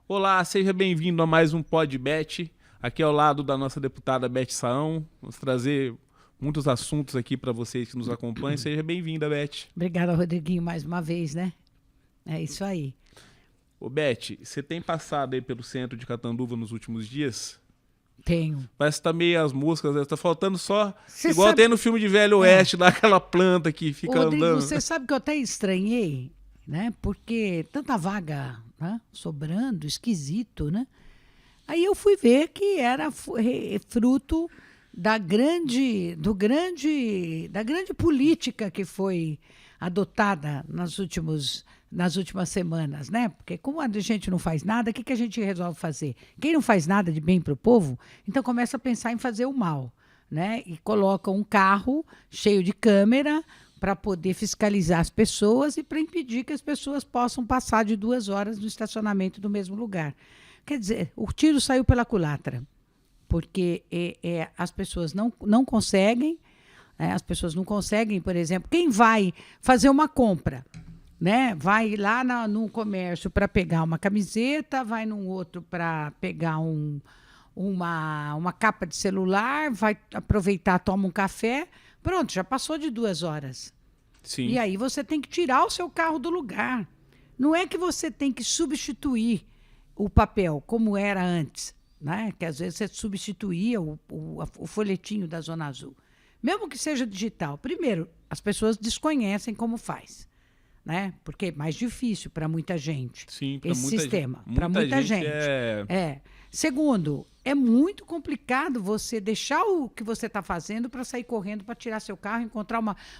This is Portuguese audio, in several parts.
Olá, seja bem-vindo a mais um PodBet. Aqui ao lado da nossa deputada Beth Saão. Vamos trazer muitos assuntos aqui para vocês que nos acompanham. Seja bem-vinda, Beth. Obrigada, Rodriguinho, mais uma vez, né? É isso aí. Ô, Beth, você tem passado aí pelo centro de Catanduva nos últimos dias? Tenho. Parece que tá meio as moscas, né? Tá faltando só... Cê igual sabe... tem no filme de Velho Oeste, lá aquela planta que fica Rodrigo, andando. você sabe que eu até estranhei, né? Porque tanta vaga, né? Sobrando, esquisito, né? Aí eu fui ver que era fruto da grande política que foi adotada nas últimas semanas, né? Porque como a gente não faz nada, o que a gente resolve fazer? Quem não faz nada de bem para o povo, então começa a pensar em fazer o mal, né? E coloca um carro cheio de câmera para poder fiscalizar as pessoas e para impedir que as pessoas possam passar de 2 horas no estacionamento do mesmo lugar. Quer dizer, o tiro saiu pela culatra, porque as pessoas não conseguem, as pessoas não conseguem, por exemplo, quem vai fazer uma compra, né? Vai lá no comércio para pegar uma camiseta, vai num outro para pegar uma capa de celular, vai aproveitar, toma um café, pronto, já passou de 2 horas. Sim. E aí você tem que tirar o seu carro do lugar. Não é que você tem que substituir o papel, como era antes, né? Que às vezes você substituía o folhetinho da Zona Azul. Mesmo que seja digital. Primeiro, as pessoas desconhecem como faz, né? Porque é mais difícil para muita gente. Sim, para esse muita sistema. gente. Para muita gente. É... Segundo, é muito complicado você deixar o que você está fazendo para sair correndo para tirar seu carro,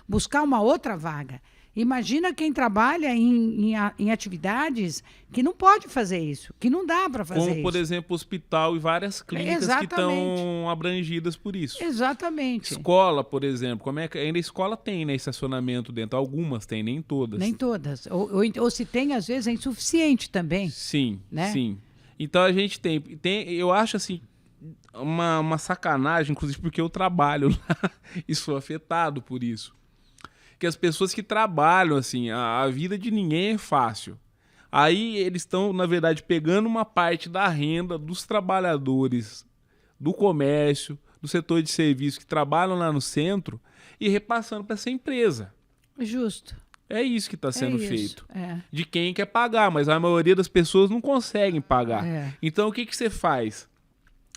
buscar uma outra vaga. Imagina quem trabalha em atividades que não pode fazer isso, que não dá para fazer isso. Como, por exemplo, hospital e várias clínicas que estão abrangidas por isso. Exatamente. Escola, por exemplo, como é que ainda a escola tem, né, estacionamento dentro? Algumas têm, nem todas. Nem todas. Ou se tem, às vezes, é insuficiente também. Sim, né? Sim. Então a gente tem eu acho assim, uma sacanagem, inclusive porque eu trabalho lá e sou afetado por isso. Que as pessoas que trabalham, assim, a vida de ninguém é fácil. Aí eles estão, na verdade, pegando uma parte da renda dos trabalhadores do comércio, do setor de serviço que trabalham lá no centro e repassando para essa empresa. Justo. É isso que está sendo feito. É. De quem quer pagar, mas a maioria das pessoas não conseguem pagar. É. Então o que você faz?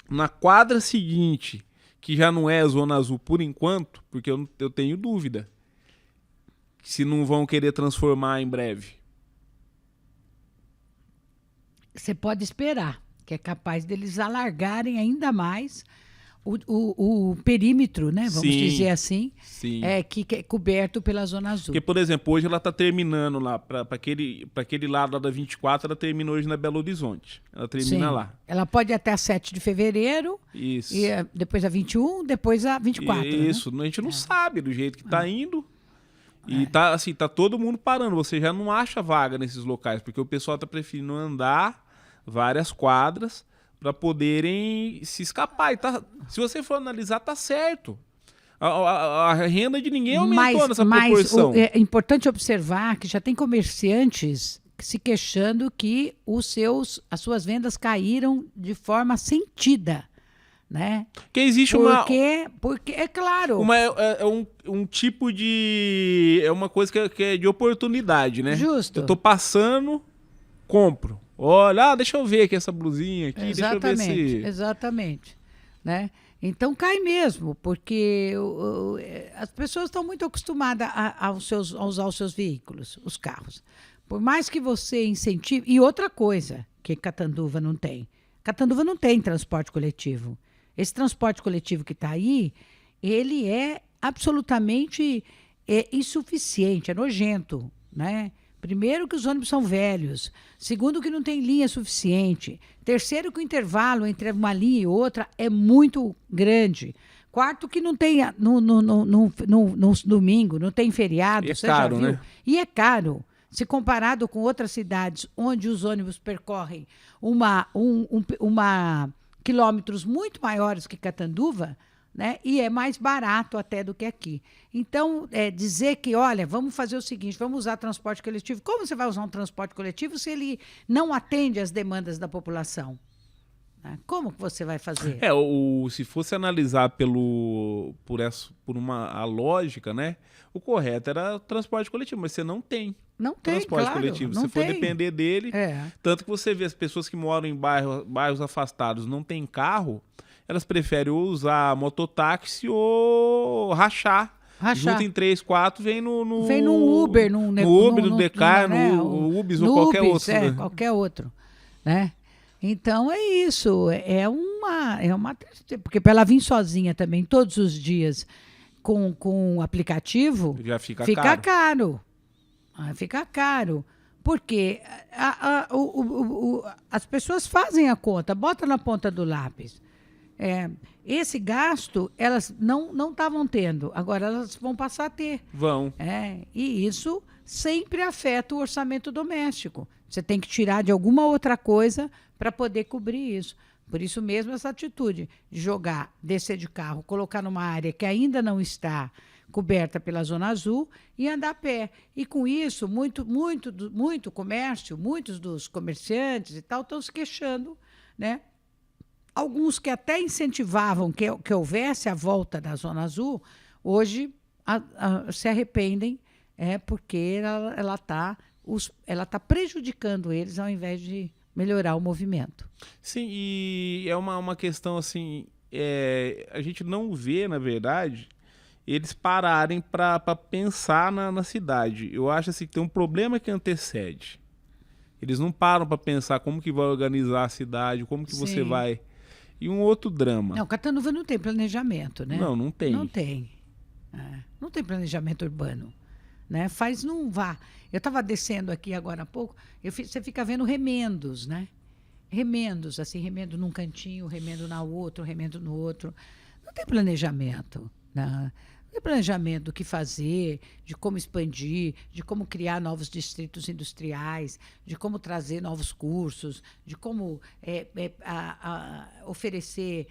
Na quadra seguinte, que já não é a Zona Azul por enquanto, porque eu tenho dúvida se não vão querer transformar em breve. Você pode esperar, que é capaz deles alargarem ainda mais o perímetro, né? Vamos dizer assim, que é coberto pela Zona Azul. Porque, por exemplo, hoje ela está terminando lá, para aquele lado lá da 24, ela termina hoje na Belo Horizonte. Ela termina lá. Ela pode ir até a 7 de fevereiro, isso. E depois a 21, depois a 24. Isso, né? A gente não sabe do jeito que está indo. E tá todo mundo parando. Você já não acha vaga nesses locais, porque o pessoal está preferindo andar várias quadras para poderem se escapar. E se você for analisar, tá certo. A renda de ninguém aumentou nessa proporção. É importante observar que já tem comerciantes se queixando que as suas vendas caíram de forma sentida. Né? Que existe porque é claro. Um tipo de... É uma coisa que é de oportunidade, né? Justo. Eu tô passando, compro. Olha, deixa eu ver aqui essa blusinha aqui, exatamente, deixa eu ver se... Exatamente. Né? Então cai mesmo, porque as pessoas estão muito acostumadas a usar os seus veículos, os carros. Por mais que você incentive... E outra coisa que Catanduva não tem. Catanduva não tem transporte coletivo. Esse transporte coletivo que está aí, ele é absolutamente insuficiente, é nojento, né? Primeiro que os ônibus são velhos. Segundo que não tem linha suficiente. Terceiro que o intervalo entre uma linha e outra é muito grande. Quarto que não tem no domingo, não tem feriado. E é você caro, já viu? né? E é caro. Se comparado com outras cidades onde os ônibus percorrem quilômetros muito maiores que Catanduva, né? E é mais barato até do que aqui. Então, dizer que, olha, vamos fazer o seguinte, vamos usar transporte coletivo. Como você vai usar um transporte coletivo se ele não atende às demandas da população? Como que você vai fazer? Se fosse analisar a lógica, né? O correto era o transporte coletivo, mas você não tem. Não tem, transporte claro, coletivo. não Se for tem. depender dele, É. tanto que você vê as pessoas que moram em bairros afastados não têm carro, elas preferem ou usar mototáxi ou rachar. Juntem 3, 4, vem no Vem num Uber, no Uber, no Decar, no Ubis ou qualquer Ubis, outro. Né? Qualquer outro, né? Então é isso, porque para ela vir sozinha também todos os dias com o aplicativo, Já fica caro. Fica caro. Porque as pessoas fazem a conta, bota na ponta do lápis. Esse gasto elas não estavam tendo, agora elas vão passar a ter. Vão. E isso sempre afeta o orçamento doméstico. Você tem que tirar de alguma outra coisa para poder cobrir isso. Por isso mesmo essa atitude de jogar, descer de carro, colocar numa área que ainda não está coberta pela Zona Azul e andar a pé. E com isso, muito comércio, muitos dos comerciantes e tal estão se queixando, né? Alguns que até incentivavam que houvesse a volta da Zona Azul, hoje se arrependem, porque ela tá prejudicando eles ao invés de melhorar o movimento. Sim, e é uma questão assim, a gente não vê, na verdade, eles pararem para pensar na cidade. Eu acho assim, que tem um problema que antecede. Eles não param para pensar como que vai organizar a cidade, como que você vai... E um outro drama. Não, Catanduva não tem planejamento, né? Não tem. Não tem. Não tem planejamento urbano. Né? Não vá. Eu estava descendo aqui agora há pouco, você fica vendo remendos, né? Remendos, assim, remendo num cantinho, remendo na outro, remendo no outro. Não tem planejamento. Né? Não tem planejamento do que fazer, de como expandir, de como criar novos distritos industriais, de como trazer novos cursos, de como oferecer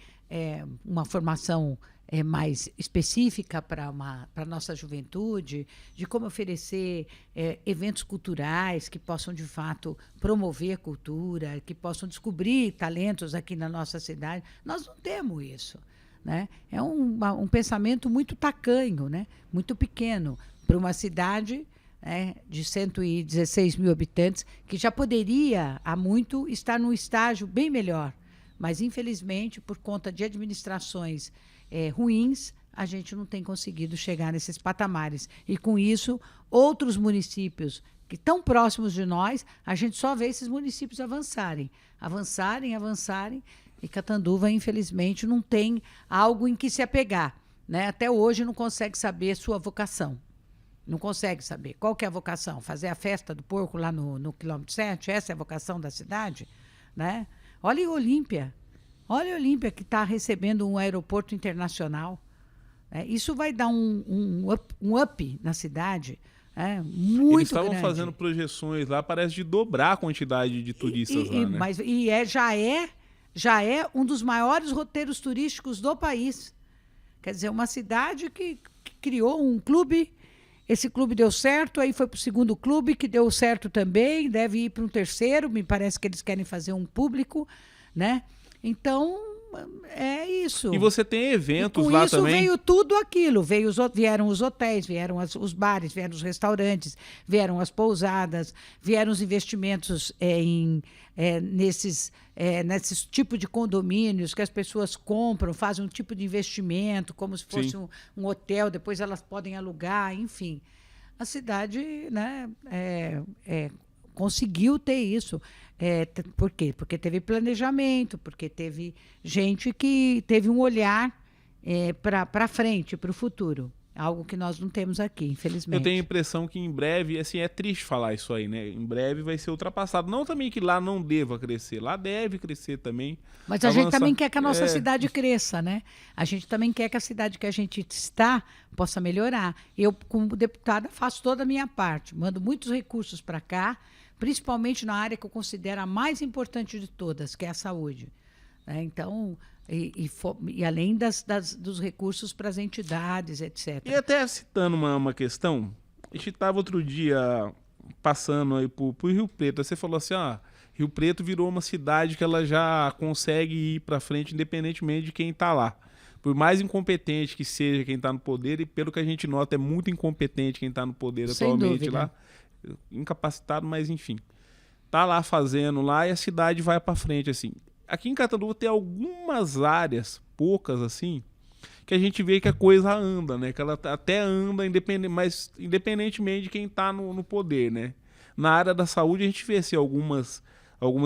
uma formação mais específica para a nossa juventude, de como oferecer eventos culturais que possam, de fato, promover a cultura, que possam descobrir talentos aqui na nossa cidade. Nós não temos isso. Né? É um pensamento muito tacanho, né? Muito pequeno, para uma cidade de 116 mil habitantes, que já poderia, há muito, estar num estágio bem melhor. Mas, infelizmente, por conta de administrações ruins, a gente não tem conseguido chegar nesses patamares. E, com isso, outros municípios que estão próximos de nós, a gente só vê esses municípios avançarem. E Catanduva, infelizmente, não tem algo em que se apegar. Né? Até hoje não consegue saber sua vocação. Não consegue saber. Qual que é a vocação? Fazer a festa do porco lá no quilômetro 7? Essa é a vocação da cidade? Né? Olha a Olímpia. Olha a Olímpia, que está recebendo um aeroporto internacional. Isso vai dar um up na cidade. Muito Eles estavam grande. fazendo projeções lá, parece de dobrar a quantidade de turistas lá, né? Mas já é um dos maiores roteiros turísticos do país. Quer dizer, uma cidade que criou um clube, esse clube deu certo, aí foi para o segundo clube, que deu certo também, deve ir para um terceiro, me parece que eles querem fazer um público, né? Então, é isso. E você tem eventos com lá isso também? Veio tudo aquilo, vieram os hotéis, vieram os bares, vieram os restaurantes, vieram as pousadas, vieram os investimentos nesses tipos de condomínios que as pessoas compram, fazem um tipo de investimento, como se fosse um hotel, depois elas podem alugar, enfim. A cidade, né, conseguiu ter isso. Por quê? Porque teve planejamento, porque teve gente que teve um olhar para frente, para o futuro. Algo que nós não temos aqui, infelizmente. Eu tenho a impressão que em breve, assim, é triste falar isso aí, né? Em breve vai ser ultrapassado. Não também que lá não deva crescer, lá deve crescer também. Mas a gente também quer que a nossa cidade cresça, né? A gente também quer que a cidade que a gente está possa melhorar. Eu, como deputada, faço toda a minha parte, mando muitos recursos para cá, principalmente na área que eu considero a mais importante de todas, que é a saúde. Então, E além dos recursos para as entidades, etc. E até citando uma questão, a gente estava outro dia passando aí por Rio Preto, aí você falou assim, Rio Preto virou uma cidade que ela já consegue ir para frente independentemente de quem está lá. Por mais incompetente que seja quem está no poder, e pelo que a gente nota, é muito incompetente quem está no poder Sem atualmente dúvida. lá. Incapacitado, mas enfim. Tá lá fazendo lá e a cidade vai para frente, assim. Aqui em Catanduva tem algumas áreas, poucas assim, que a gente vê que a coisa anda, né? Que ela até anda, mas independentemente de quem está no poder, né? Na área da saúde a gente vê assim, algumas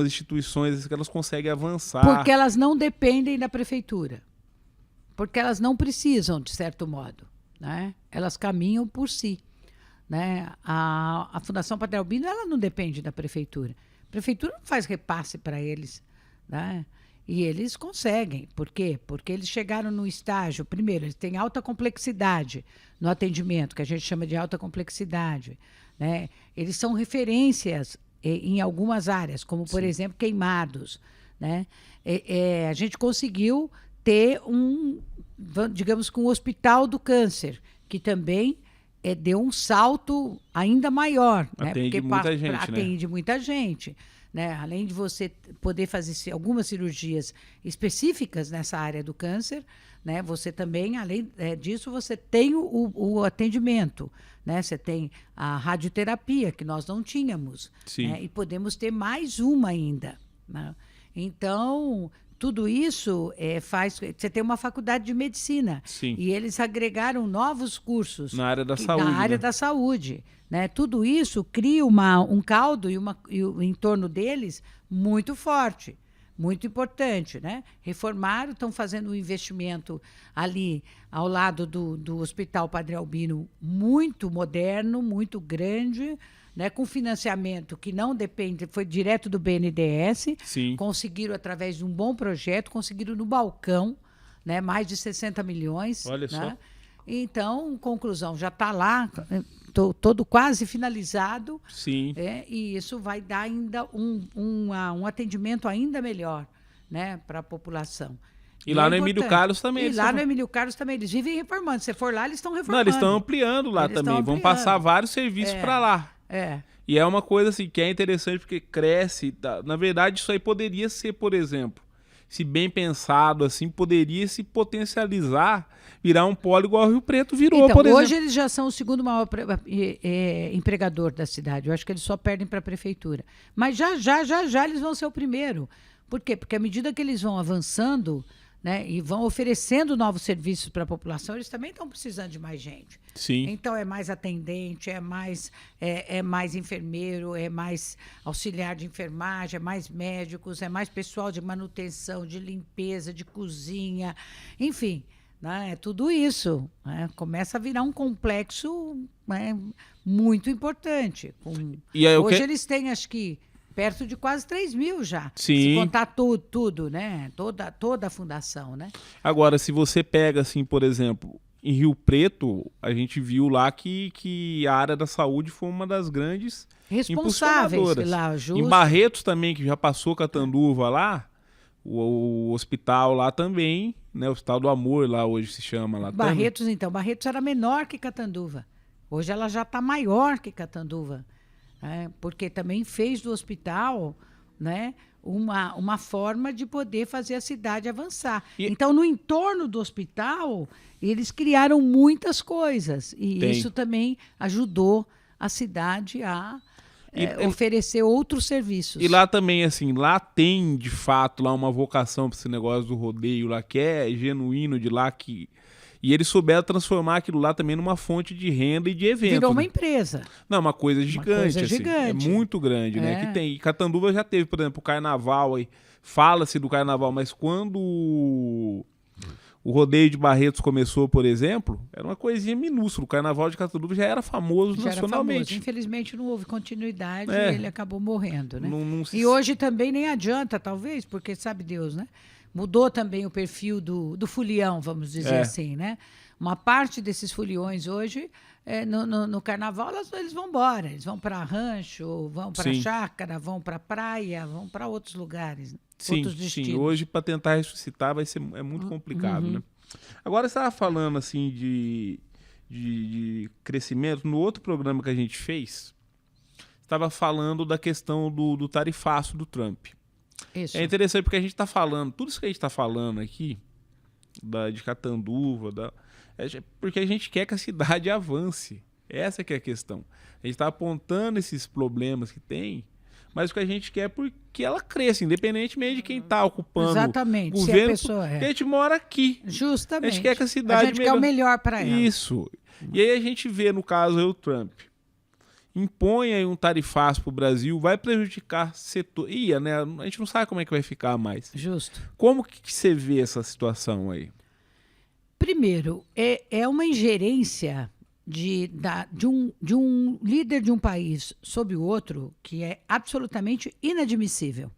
instituições que elas conseguem avançar. Porque elas não dependem da prefeitura. Porque elas não precisam, de certo modo, né? Elas caminham por si. Né? A Fundação Padre Albino, ela não depende da prefeitura. A prefeitura não faz repasse para eles. Né? E eles conseguem. Por quê? Porque eles chegaram no estágio, primeiro, eles têm alta complexidade no atendimento, que a gente chama de alta complexidade. Né? Eles são referências em algumas áreas, como, por exemplo, queimados. Né? A gente conseguiu ter digamos que um hospital do câncer, que também deu um salto ainda maior. Atende muita gente, atende muita gente. Né? Além de você poder fazer algumas cirurgias específicas nessa área do câncer, né? Você também, além disso, você tem o atendimento. Né? Você tem a radioterapia, que nós não tínhamos. Sim. Né? E podemos ter mais uma ainda. Né? Então, tudo isso faz... Você tem uma faculdade de medicina. Sim. E eles agregaram novos cursos. Na área da saúde. Na área da saúde. Né? Tudo isso cria um caldo e em torno deles muito forte, muito importante. Né? Reformaram, estão fazendo um investimento ali ao lado do Hospital Padre Albino muito moderno, muito grande, né? Com financiamento que não depende, foi direto do BNDES. Sim. Conseguiram, através de um bom projeto, conseguiram no balcão, né? Mais de 60 milhões. Olha né? só. Então, conclusão, já está lá, todo quase finalizado. Sim. E isso vai dar ainda um atendimento ainda melhor, né, para a população. E lá no Emílio Carlos também. E lá no Emílio Carlos também. Eles vivem reformando. Se você for lá, eles estão reformando. Não, eles estão ampliando lá também. Vão passar vários serviços para lá. E é uma coisa assim que é interessante porque cresce. Na verdade, isso aí poderia ser, por exemplo, se bem pensado, assim, poderia se potencializar, virar um polo igual o Rio Preto virou, então, por exemplo. Hoje eles já são o segundo maior empregador da cidade. Eu acho que eles só perdem para a prefeitura. Mas já eles vão ser o primeiro. Por quê? Porque à medida que eles vão avançando, né, e vão oferecendo novos serviços para a população, eles também estão precisando de mais gente. Sim. Então, é mais atendente, é mais enfermeiro, é mais auxiliar de enfermagem, é mais médicos, é mais pessoal de manutenção, de limpeza, de cozinha, enfim, né, tudo isso. Né, começa a virar um complexo, né, muito importante. Hoje eles têm, acho que, perto de quase 3 mil já. Sim. Se contar tudo, né? Toda a fundação, né? Agora, se você pega, assim, por exemplo, em Rio Preto, a gente viu lá que a área da saúde foi uma das grandes responsáveis lá, justo. Em Barretos também, que já passou Catanduva lá, o hospital lá também, né? O Hospital do Amor lá hoje se chama lá. Barretos, também. Então, Barretos era menor que Catanduva. Hoje ela já está maior que Catanduva. Porque também fez do hospital, né, uma forma de poder fazer a cidade avançar. Então, no entorno do hospital, eles criaram muitas coisas. E isso também ajudou a cidade a oferecer outros serviços. E lá também, assim, lá tem, de fato, lá uma vocação para esse negócio do rodeio lá, que é genuíno de lá, e eles souberam transformar aquilo lá também numa fonte de renda e de evento. Virou uma empresa. Não, uma coisa gigante. Assim, gigante. É muito grande, né? Que tem. E Catanduva já teve, por exemplo, o carnaval aí. Fala-se do carnaval, mas quando o rodeio de Barretos começou, por exemplo, era uma coisinha minúscula. O carnaval de Catanduva já era famoso nacionalmente. Era famoso. Infelizmente não houve continuidade e ele acabou morrendo, né? Não E hoje também nem adianta, talvez, porque sabe Deus, né? Mudou também o perfil do folião, vamos dizer assim, né? Uma parte desses foliões hoje, no carnaval, eles vão embora. Eles vão para rancho, vão para chácara, vão para praia, vão para outros lugares. Sim, outros destinos. sim. Hoje, para tentar ressuscitar, é muito complicado, né? Agora, você estava falando, assim, de crescimento. No outro programa que a gente fez, estava falando da questão do tarifaço do Trump. Isso. É interessante porque a gente está falando, tudo isso que a gente está falando aqui, de Catanduva, porque a gente quer que a cidade avance. Essa que é a questão. A gente está apontando esses problemas que tem, mas o que a gente quer é porque ela cresça, independentemente de quem está ocupando Exatamente, o se a governo, pessoa porque a gente mora aqui. Justamente. A gente quer que a cidade A gente quer o melhor para ela. Isso. E aí a gente vê, no caso, o Trump impõe aí um tarifaço para o Brasil, vai prejudicar setor. Né? A gente não sabe como é que vai ficar mais. Justo. Como que você vê essa situação aí? Primeiro, é uma ingerência de um líder de um país sobre o outro que é absolutamente inadmissível.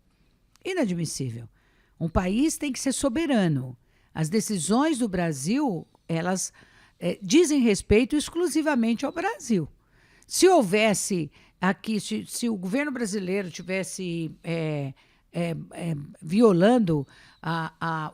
Inadmissível. Um país tem que ser soberano. As decisões do Brasil, elas dizem respeito exclusivamente ao Brasil. Se houvesse aqui, se o governo brasileiro tivesse violando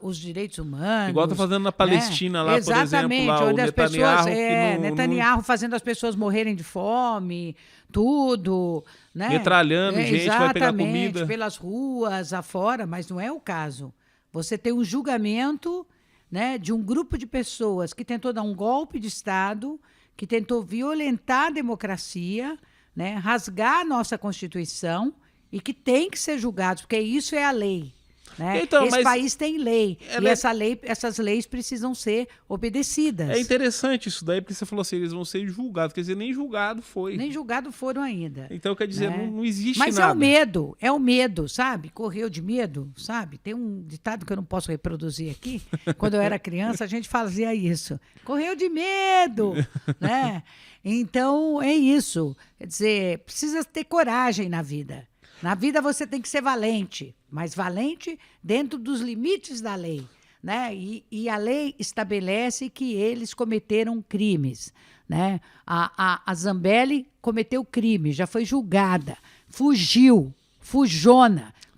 os direitos humanos... Igual está fazendo na Palestina, lá, exatamente, por exemplo, lá, onde o as Netanyahu... pessoas... Netanyahu fazendo as pessoas morrerem de fome, tudo... Né? Metralhando gente, vai pegar comida. Pelas ruas, afora, mas não é o caso. Você tem um julgamento, né, de um grupo de pessoas que tentou dar um golpe de Estado, que tentou violentar a democracia, né, rasgar a nossa Constituição e que tem que ser julgados, porque isso é a lei. Né? Então, esse país tem lei, e essas leis precisam ser obedecidas. É interessante isso daí, porque você falou assim, eles vão ser julgados, quer dizer, nem julgado foi. Nem julgado foram ainda. Então, quer dizer, né? não existe Mas nada. Mas é o medo, sabe? Correu de medo, sabe? Tem um ditado que eu não posso reproduzir aqui. Quando eu era criança, a gente fazia isso. Correu de medo, né? Então, é isso. Quer dizer, precisa ter coragem na vida. Na vida você tem que ser valente, mas valente dentro dos limites da lei. Né? E a lei estabelece que eles cometeram crimes. Né? A Zambelli cometeu crime, já foi julgada, fujona.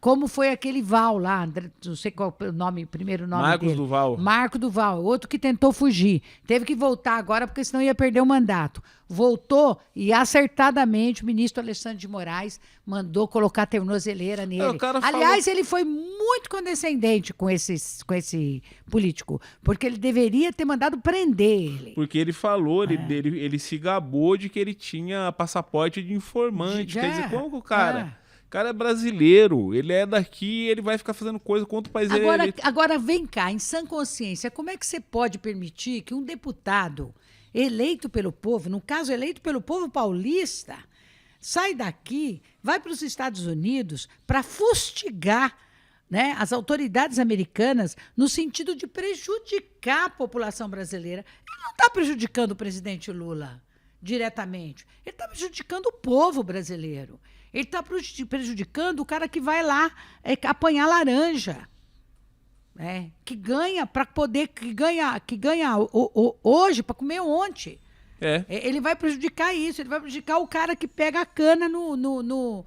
Como foi aquele Val lá, não sei qual é o primeiro nome Marcos dele. Duval. Marco Duval, outro que tentou fugir. Teve que voltar agora, porque senão ia perder o mandato. Voltou e acertadamente o ministro Alexandre de Moraes mandou colocar tornozeleira nele. Aliás, ele foi muito condescendente com esse político, porque ele deveria ter mandado prender ele. Porque ele falou, ele se gabou de que ele tinha passaporte de informante. Quer dizer, como que o cara... O cara é brasileiro, ele é daqui, ele vai ficar fazendo coisa contra o país dele. Agora, vem cá, em sã consciência, como é que você pode permitir que um deputado eleito pelo povo, no caso eleito pelo povo paulista, sai daqui, vai para os Estados Unidos para fustigar, né, as autoridades americanas no sentido de prejudicar a população brasileira? Ele não está prejudicando o presidente Lula diretamente, ele está prejudicando o povo brasileiro. Ele está prejudicando o cara que vai lá apanhar laranja, né? Que ganha para poder, que ganha hoje para comer ontem. Ele vai prejudicar isso, ele vai prejudicar o cara que pega a cana no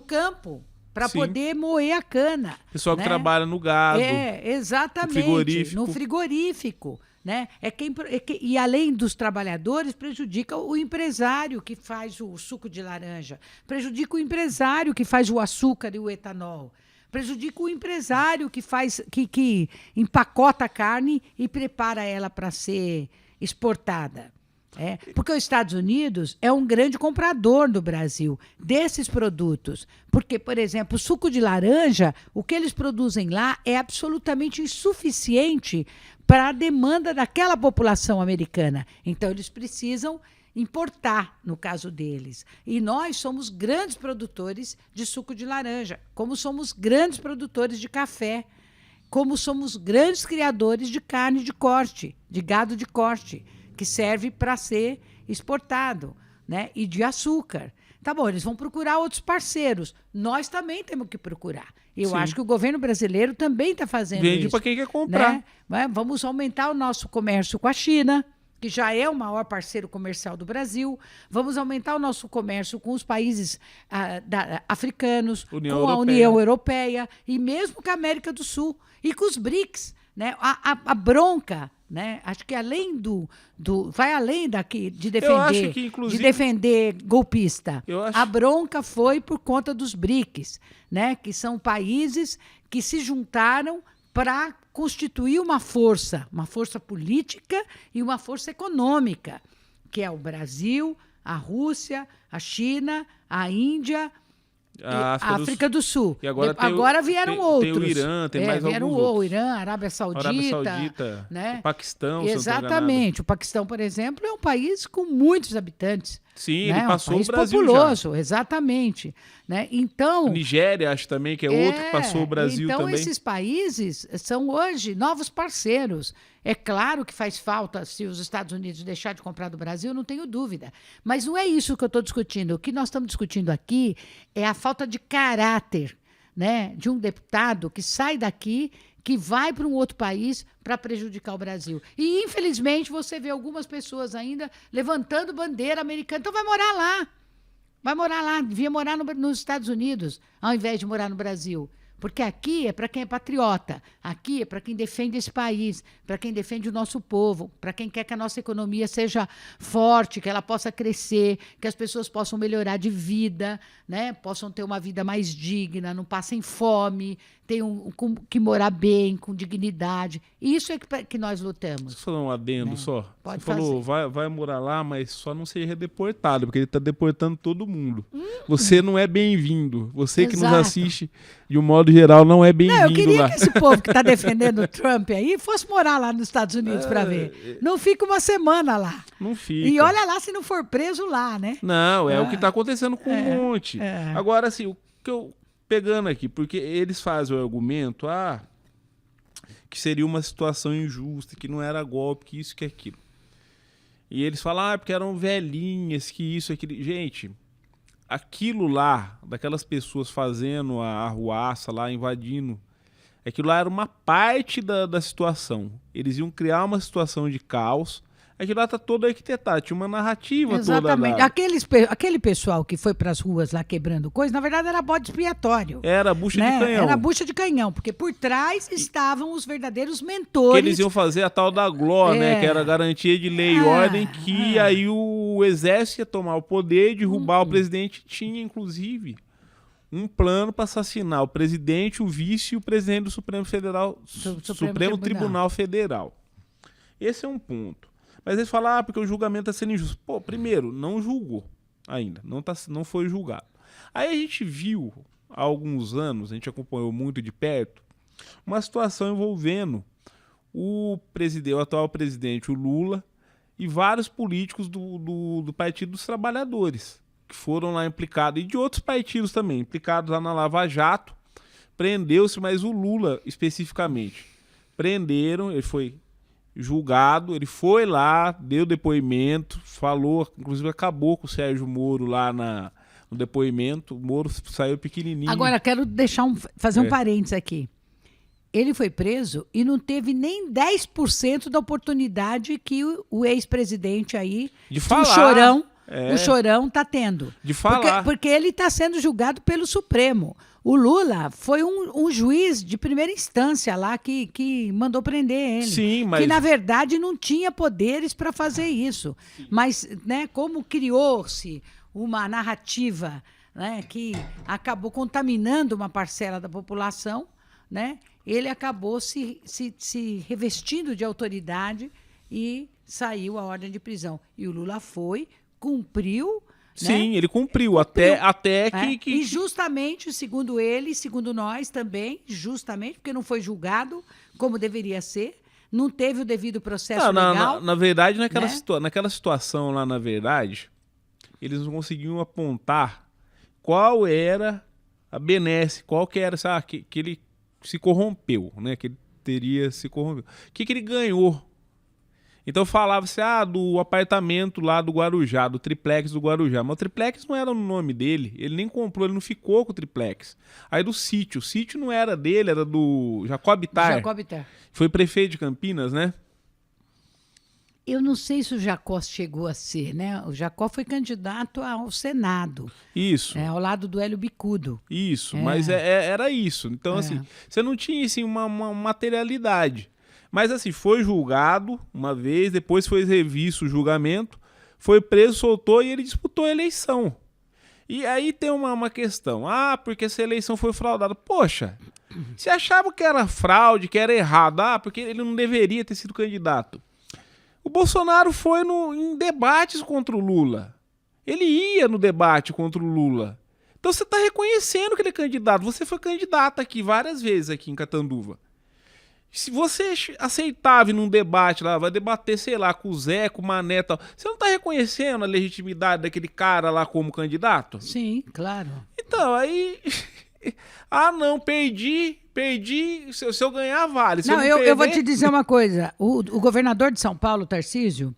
campo para poder moer a cana. Pessoal, né, que trabalha no gado. Exatamente. No frigorífico. Né? E além dos trabalhadores, prejudica o empresário que faz o suco de laranja, prejudica o empresário que faz o açúcar e o etanol, prejudica o empresário que empacota a carne e prepara ela para ser exportada. Porque os Estados Unidos é um grande comprador do Brasil desses produtos. Porque, por exemplo, o suco de laranja, o que eles produzem lá é absolutamente insuficiente para a demanda daquela população americana. Então, eles precisam importar, no caso deles. E nós somos grandes produtores de suco de laranja, como somos grandes produtores de café, como somos grandes criadores de carne de corte, de gado de corte, que serve para ser exportado, né? E de açúcar. Tá bom, eles vão procurar outros parceiros. Nós também temos que procurar. Eu acho que o governo brasileiro também está fazendo isso. Vende para quem quer comprar. Né? Vamos aumentar o nosso comércio com a China, que já é o maior parceiro comercial do Brasil. Vamos aumentar o nosso comércio com os países africanos, União com a Europeia. União Europeia e mesmo com a América do Sul e com os BRICS. Né? A bronca, né? Acho que vai além daqui de Eu acho defender, que, inclusive, de defender golpista. Eu acho- A bronca foi por conta dos BRICS, né? Que são países que se juntaram para constituir uma força política e uma força econômica, que é o Brasil, a Rússia, a China, a Índia, A a África do Sul. E agora Vieram tem outros. o Irã, tem mais vieram alguns outros. o Irã, a Arábia Saudita, né? O Paquistão, se eu não tô enganado. Exatamente. O Paquistão, por exemplo, é um país com muitos habitantes. Sim, né? ele passou um país o Brasil populoso, exatamente. Né? Então, Nigéria, acho também que é outro que passou o Brasil então também. esses países são hoje novos parceiros. É claro que faz falta se os Estados Unidos deixar de comprar do Brasil, não tenho dúvida. Mas não é isso que eu estou discutindo. O que nós estamos discutindo aqui é a falta de caráter, né, de um deputado que sai daqui, que vai para um outro país para prejudicar o Brasil. E, infelizmente, você vê algumas pessoas ainda levantando bandeira americana. Então, vai morar lá. Vai morar lá. Devia morar nos Estados Unidos, ao invés de morar no Brasil. Porque aqui é para quem é patriota, aqui é para quem defende esse país, para quem defende o nosso povo, para quem quer que a nossa economia seja forte, que ela possa crescer, que as pessoas possam melhorar de vida, né? Possam ter uma vida mais digna, não passem fome, tenham que morar bem, com dignidade. Isso é que nós lutamos. Deixa eu falar um adendo né? só. Pode Você falou, vai morar lá, mas só não seja deportado, porque ele está deportando todo mundo. Você não é bem-vindo. Você que nos Exato. assiste, de um modo geral, não é Não, eu bem-vindo queria lá. que esse povo que está defendendo o Trump aí fosse morar lá nos Estados Unidos para ver. Não fica uma semana lá. Não fica. E olha lá se não for preso lá, né? Não, é o que está acontecendo com um monte. é. Agora, assim, o que eu pegando aqui, porque eles fazem o argumento, que seria uma situação injusta, que não era golpe, que isso, que aquilo. E eles falam, porque eram velhinhas, que isso, aquilo. Gente, aquilo lá, daquelas pessoas fazendo a arruaça lá, invadindo, aquilo lá era uma parte da situação. Eles iam criar uma situação de caos. Aquilo lá tá todo arquitetado, tinha uma narrativa Exatamente. toda lá. Aquele pessoal que foi para as ruas lá quebrando coisa, na verdade era bode expiatório. Era bucha né? de canhão. Era bucha de canhão, porque por trás estavam os verdadeiros Que mentores. eles iam fazer a tal da GLO, né? Que era garantia de lei e ordem, que aí o exército ia tomar o poder e derrubar o presidente. Tinha, inclusive, um plano para assassinar o presidente, o vice e o presidente do Supremo Tribunal Federal. Esse é um ponto. Mas eles falam, porque o julgamento está sendo injusto. Pô, primeiro, não julgou ainda. Não foi julgado. Aí a gente viu, há alguns anos, a gente acompanhou muito de perto, uma situação envolvendo o atual presidente, o Lula, e vários políticos do Partido dos Trabalhadores, que foram lá implicados, e de outros partidos também, implicados lá na Lava Jato. Prendeu-se, mas o Lula especificamente. Prenderam, ele foi julgado, ele foi lá, deu depoimento, falou, inclusive acabou com o Sérgio Moro lá no depoimento. O Moro saiu pequenininho. Agora, quero fazer um parênteses aqui. Ele foi preso e não teve nem 10% da oportunidade que o ex-presidente aí, de falar. O Chorão está tendo. De falar. Porque ele está sendo julgado pelo Supremo. O Lula foi um juiz de primeira instância lá que mandou prender ele. Sim, mas... Que, na verdade, não tinha poderes para fazer isso. Sim. Mas, né, como criou-se uma narrativa, né, que acabou contaminando uma parcela da população, né, ele acabou se revestindo de autoridade e saiu a ordem de prisão. E o Lula cumpriu. Sim, né? Ele cumpriu. Até que... E justamente, segundo ele, segundo nós também, justamente, porque não foi julgado como deveria ser, não teve o devido processo legal. Na verdade, né? naquela situação lá, na verdade, eles não conseguiam apontar qual era a benesse, qual que era, que ele se corrompeu, né? Que ele teria se corrompido. O que ele ganhou? Então falava-se, do apartamento lá do Guarujá, do triplex do Guarujá. Mas o triplex não era no nome dele, ele nem comprou, ele não ficou com o triplex. Aí do sítio, o sítio não era dele, era do Jacob Ittar. Jacob Ittar. Foi prefeito de Campinas, né? Eu não sei se o Jacó chegou a ser, né? O Jacó foi candidato ao Senado, Isso. ao lado do Hélio Bicudo. Isso, mas era isso. Então, assim, você não tinha assim, uma materialidade. Mas, assim, foi julgado uma vez, depois foi revisto o julgamento, foi preso, soltou e ele disputou a eleição. E aí tem uma questão. Porque essa eleição foi fraudada. Poxa, você achava que era fraude, que era errado. Porque ele não deveria ter sido candidato. O Bolsonaro foi em debates contra o Lula. Ele ia no debate contra o Lula. Então você está reconhecendo que ele é candidato. Você foi candidato aqui várias vezes aqui em Catanduva. Se você aceitava ir num debate lá, vai debater, sei lá, com o Zé, com o Mané e tal, você não está reconhecendo a legitimidade daquele cara lá como candidato? Sim, claro. Então, aí... não, perdi, se eu ganhar, vale. Se não, eu eu vou te dizer uma coisa. O governador de São Paulo, Tarcísio,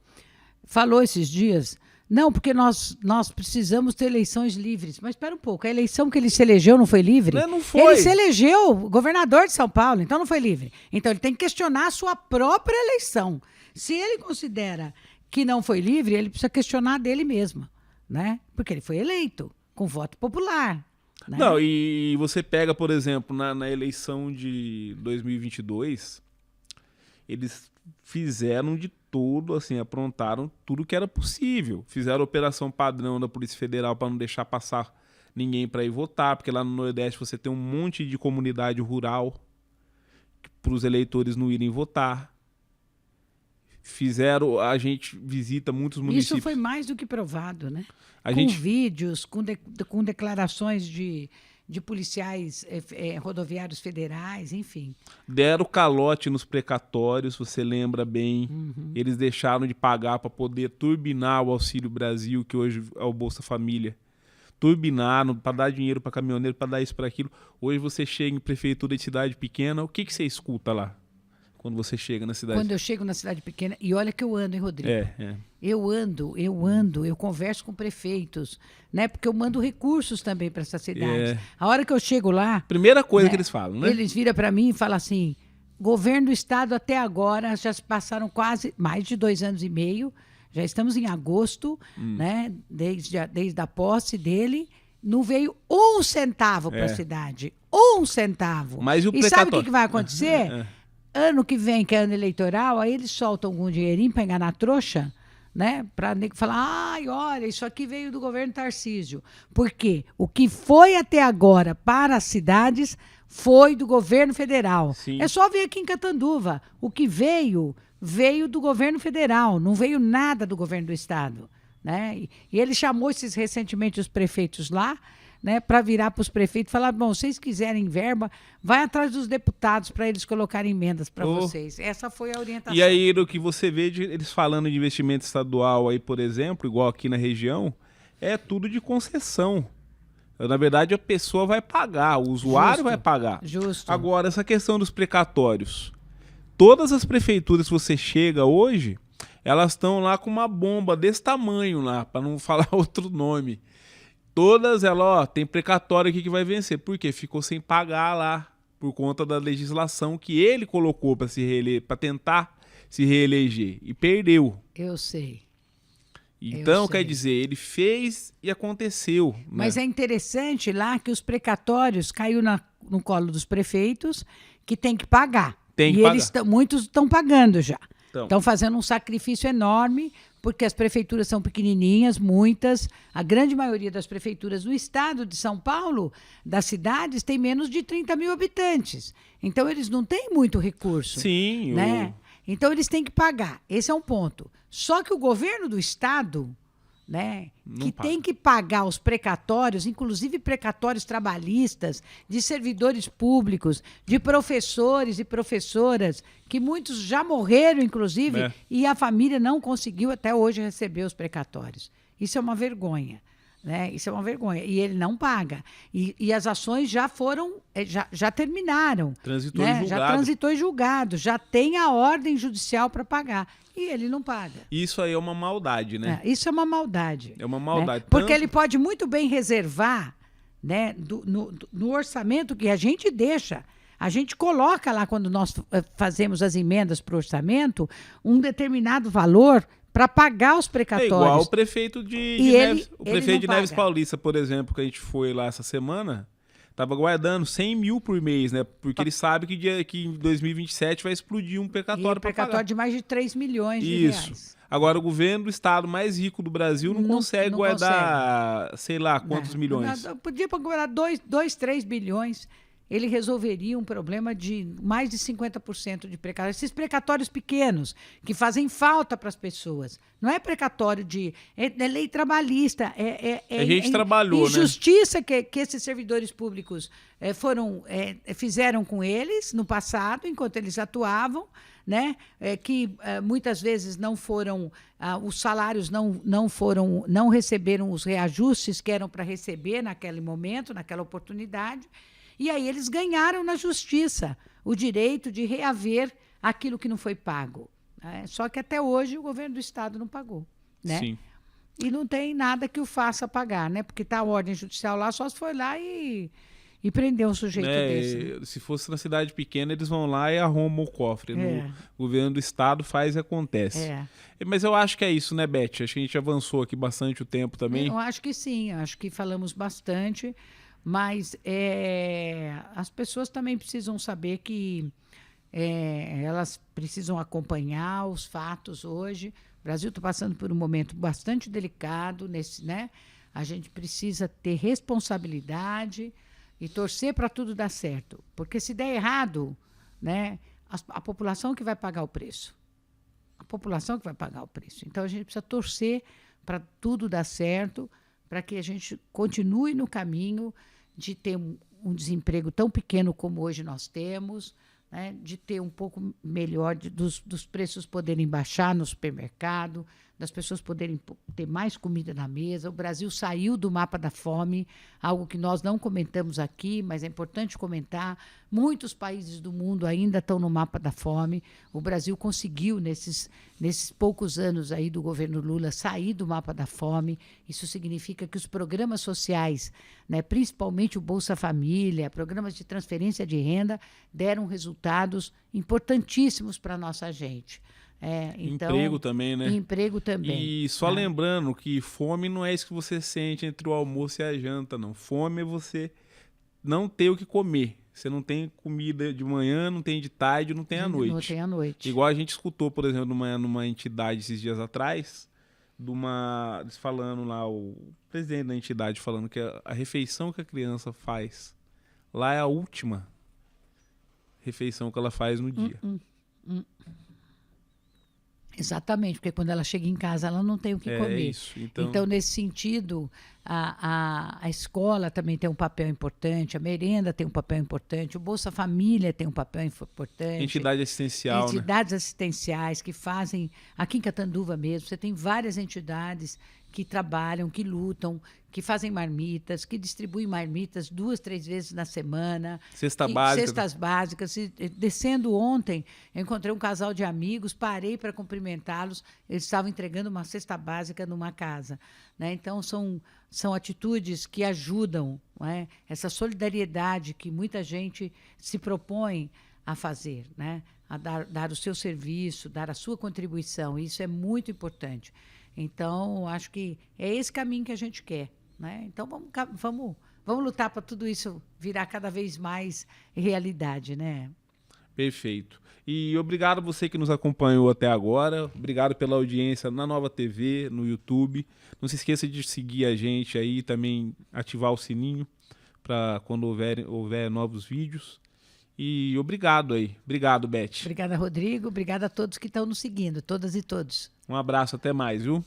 falou esses dias, não, porque nós precisamos ter eleições livres. Mas espera um pouco, a eleição que ele se elegeu não foi livre? Não foi. Ele se elegeu governador de São Paulo, então não foi livre. Então ele tem que questionar a sua própria eleição. Se ele considera que não foi livre, ele precisa questionar dele mesmo, né? Porque ele foi eleito com voto popular. Né? Não, e você pega, por exemplo, na eleição de 2022, eles fizeram de tudo, assim, aprontaram tudo que era possível. Fizeram a operação padrão da Polícia Federal para não deixar passar ninguém para ir votar, porque lá no Nordeste você tem um monte de comunidade rural para os eleitores não irem votar. A gente visita muitos municípios. Isso foi mais do que provado, né? Com vídeos, com declarações de policiais rodoviários federais, enfim. Deram calote nos precatórios, você lembra bem. Eles deixaram de pagar para poder turbinar o Auxílio Brasil, que hoje é o Bolsa Família. Turbinaram para dar dinheiro para caminhoneiro, para dar isso, para aquilo. Hoje você chega em prefeitura de cidade pequena, o que você escuta lá? Quando você chega na cidade? Quando eu chego na cidade pequena, e olha que eu ando, hein, Rodrigo? Eu converso com prefeitos, né? Porque eu mando recursos também para essas cidades. A hora que eu chego lá... Primeira coisa que eles falam, né? Eles viram para mim e falam assim, governo do estado até agora, já se passaram quase mais de 2 anos e meio, já estamos em agosto, né? Desde a posse dele, não veio 1 centavo para a cidade. 1 centavo. Mas e o sabe precatório? o que vai acontecer? Ano que vem, que é ano eleitoral, aí eles soltam algum dinheirinho para enganar trouxa, né? Para falar, olha, isso aqui veio do governo Tarcísio. Por quê? O que foi até agora para as cidades foi do governo federal. Sim. É só ver aqui em Catanduva. O que veio do governo federal, não veio nada do governo do estado. Né? E ele chamou recentemente os prefeitos lá, né, para virar para os prefeitos e falar, bom, vocês quiserem verba, vai atrás dos deputados para eles colocarem emendas para vocês. Essa foi a orientação. E aí, o que você vê eles falando de investimento estadual aí, por exemplo, igual aqui na região, é tudo de concessão. Na verdade, a pessoa vai pagar, o usuário vai pagar. Justo. Agora, essa questão dos precatórios. Todas as prefeituras que você chega hoje, elas estão lá com uma bomba desse tamanho lá, para não falar outro nome. Todas elas, tem precatório aqui que vai vencer. Por quê? Ficou sem pagar lá, por conta da legislação que ele colocou para tentar se reeleger. E perdeu. Eu sei. Então, quer dizer, ele fez e aconteceu. Mas é interessante lá que os precatórios caiu no colo dos prefeitos, que tem que pagar. Muitos estão pagando já. Estão fazendo um sacrifício enorme, porque as prefeituras são pequenininhas, muitas. A grande maioria das prefeituras no estado de São Paulo, das cidades, tem menos de 30 mil habitantes. Então, eles não têm muito recurso. Sim. Né? Então, eles têm que pagar. Esse é um ponto. Só que o governo do estado, né, tem que pagar os precatórios, inclusive precatórios trabalhistas, de servidores públicos, de professores e professoras, que muitos já morreram, inclusive, e a família não conseguiu até hoje receber os precatórios. Isso é uma vergonha. Né? Isso é uma vergonha. E ele não paga. E as ações já foram, já terminaram. Transitou em julgado. Já transitou em julgado. Já tem a ordem judicial para pagar. E ele não paga. Isso aí é uma maldade, né? Isso é uma maldade. É uma maldade. Né? Porque ele pode muito bem reservar, né, no orçamento que a gente deixa A gente coloca lá, quando nós fazemos as emendas para o orçamento, um determinado valor para pagar os É precatórios. igual o prefeito de ele- Neves, o ele prefeito não de Neves paga. Paulista, por exemplo, que a gente foi lá essa semana, tava guardando 100 mil por mês, né? Porque ele sabe que em 2027 vai explodir um E precatório para precatório pagar. de mais de 3 milhões de Isso. reais. Agora, o governo do estado mais rico do Brasil não consegue não guardar, sei lá, quantos Não, milhões. Podia guardar 2, 3 bilhões. Ele resolveria um problema de mais de 50% de precatórios. Esses precatórios pequenos, que fazem falta para as pessoas. Não é precatório de... É lei trabalhista. A gente trabalhou, né? injustiça que esses servidores públicos fizeram com eles no passado, enquanto eles atuavam, né? Muitas vezes não foram... os salários não receberam os reajustes que eram para receber naquele momento, naquela oportunidade. E aí eles ganharam na justiça o direito de reaver aquilo que não foi pago. Né? Só que até hoje o governo do estado não pagou. Né? Sim. E não tem nada que o faça pagar, né? Porque está a ordem judicial lá, só se foi lá e prendeu um sujeito desse. Né? Se fosse na cidade pequena, eles vão lá e arrumam o cofre. No governo do estado faz e acontece. Mas eu acho que é isso, né, Beth? Acho que a gente avançou aqui bastante o tempo também. Eu acho que sim, acho que falamos bastante. Mas as pessoas também precisam saber que elas precisam acompanhar os fatos hoje. O Brasil está passando por um momento bastante delicado, né? A gente precisa ter responsabilidade e torcer para tudo dar certo. Porque se der errado, né, a população que vai pagar o preço. A população que vai pagar o preço. Então, a gente precisa torcer para tudo dar certo, para que a gente continue no caminho de ter um desemprego tão pequeno como hoje nós temos, né? De ter um pouco melhor, dos preços poderem baixar no supermercado, das pessoas poderem ter mais comida na mesa. O Brasil saiu do mapa da fome, algo que nós não comentamos aqui, mas é importante comentar. Muitos países do mundo ainda estão no mapa da fome. O Brasil conseguiu, nesses poucos anos aí do governo Lula, sair do mapa da fome. Isso significa que os programas sociais, né, principalmente o Bolsa Família, programas de transferência de renda, deram resultados importantíssimos para a nossa gente. Então, emprego também, né? Emprego também. E só lembrando que fome não é isso que você sente entre o almoço e a janta, não. Fome é você não ter o que comer. Você não tem comida de manhã, não tem de tarde, não tem à noite. Não tem à noite. Igual a gente escutou, por exemplo, numa entidade esses dias atrás, eles falando lá, o presidente da entidade falando que a refeição que a criança faz lá é a última refeição que ela faz no dia. Exatamente, porque quando ela chega em casa, ela não tem o que comer. Isso, então, nesse sentido, a escola também tem um papel importante, a merenda tem um papel importante, o Bolsa Família tem um papel importante. Entidade assistencial, entidades assistenciais que fazem... Aqui em Catanduva mesmo, você tem várias entidades que trabalham, que lutam, que fazem marmitas, que distribuem marmitas 2, 3 vezes na semana. Cestas básicas. Descendo ontem, eu encontrei um casal de amigos, parei para cumprimentá-los, eles estavam entregando uma cesta básica numa casa. Né? Então, são atitudes que ajudam, né? Essa solidariedade que muita gente se propõe a fazer, né? A dar o seu serviço, dar a sua contribuição. Isso é muito importante. Então, acho que é esse caminho que a gente quer. Né? Então, vamos lutar para tudo isso virar cada vez mais realidade. Né? Perfeito. E obrigado você que nos acompanhou até agora. Obrigado pela audiência na Nova TV, no YouTube. Não se esqueça de seguir a gente aí, também ativar o sininho para quando houver novos vídeos. E obrigado aí. Obrigado, Beth. Obrigada, Rodrigo. Obrigada a todos que estão nos seguindo, todas e todos. Um abraço, até mais, viu?